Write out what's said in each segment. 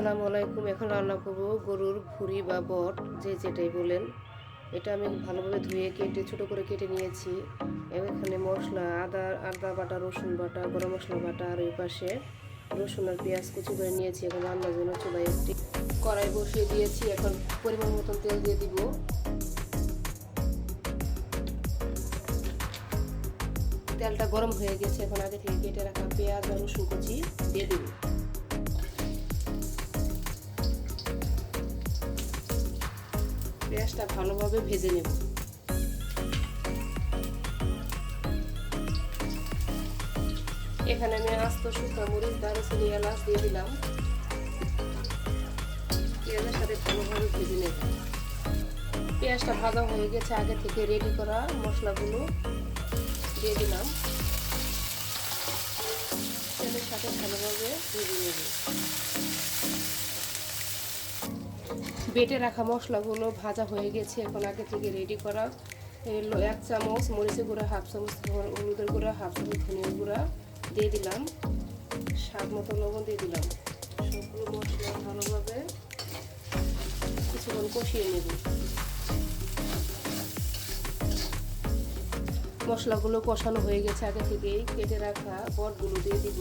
আসসালামু আলাইকুম। এখন রান্না করব গরুর ভুঁড়ি বা বট, যে যেটাই বলেন। এটা আমি ভালোভাবে ধুয়ে কেটে ছোট করে কেটে নিয়েছি। এখানে মশলা আদা বাটা, রসুন বাটা, গরম মশলা বাটা, আর ওই পাশে রসুন আর পেঁয়াজ কুচি করে নিয়েছি। এখন রান্নার জন্য চুলায় একটি কড়াই বসিয়ে দিয়েছি। এখন পরিমাণ মতন তেল দিয়ে দিব। তেলটা গরম হয়ে গেছে। এখন আগে থেকে কেটে রাখা পেঁয়াজ আর রসুন কুচি দিয়ে দিব। পেঁয়াজটা ভালোভাবে ভেজে নেব। এখানে আমি আস্ত শুকনো মরিচ, দারুচিনি, এলাচ দিয়ে দিলাম। পেঁয়াজের সাথে ভালোভাবে ভেজে নেব। পেঁয়াজটা ভাজা হয়ে গেছে। আগে থেকে রেডি করা মশলাগুলো দিয়ে দিলাম। তেলের সাথে ভালোভাবে ভেজে নেব। বেটে রাখা মশলাগুলো ভাজা হয়ে গেছে। এখন আগে থেকে রেডি করা 1 চামচ মরিচের গুঁড়া, 1/2 চামচ হলুদের গুঁড়া, 1/2 চামচ ধনিয়ার গুঁড়া দিয়ে দিলাম। স্বাদ মতো লবণ দিয়ে দিলাম। সবগুলো মশলা ভালোভাবে কিছুক্ষণ কষিয়ে নেব। মশলাগুলো কষানো হয়ে গেছে। আগে থেকেই কেটে রাখা বটগুলো দিয়ে দিব।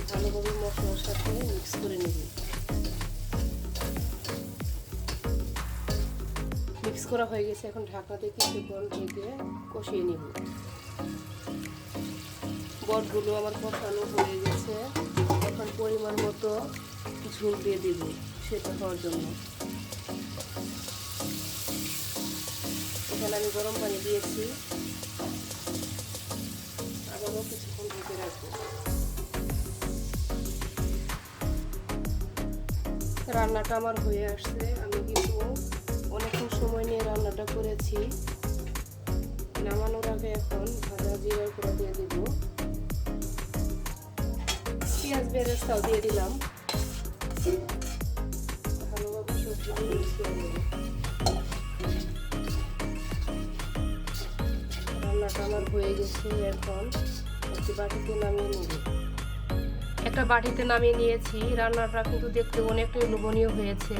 ভালোভাবে মশলার সাথে মিক্স করে নেব। মিক্স করা হয়ে গেছে। এখন ঢাকনা দিয়ে কিছুক্ষণ ঢেকে কষিয়ে নিব। বটগুলো আমার কষানো হয়ে গেছে। এখন পরিমাণ মতো ঝোল দিয়ে দেব সেটা হওয়ার জন্য। এখানে আমি গরম পানি দিয়েছি। আবারও কিছুক্ষণ ঢেকে রাখবো। রান্নাটা আমার হয়ে আসছে। আমি কিন্তু অনেকক্ষণ সময় নিয়ে রান্নাটা করেছি। নামানোর আগে এখন ভাজা জিরার গুঁড়া দিয়ে দিব। পেঁয়াজ বেরেস্তাও দিয়ে দিলাম। ভালোভাবে সবজিগুলো মিশিয়ে নেব। রান্নাটা আমার হয়ে গেছে। এখন একটি বাটিতে নামিয়ে নেব। একটা বাটিতে নামিয়ে নিয়েছি। রান্নাটা কিন্তু দেখতে অনেকটাই লোভনীয় হয়েছে।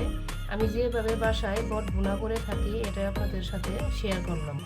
আমি যেভাবে বাসায় বট ভুনা করে থাকি এটা আপনাদের সাথে শেয়ার করলাম।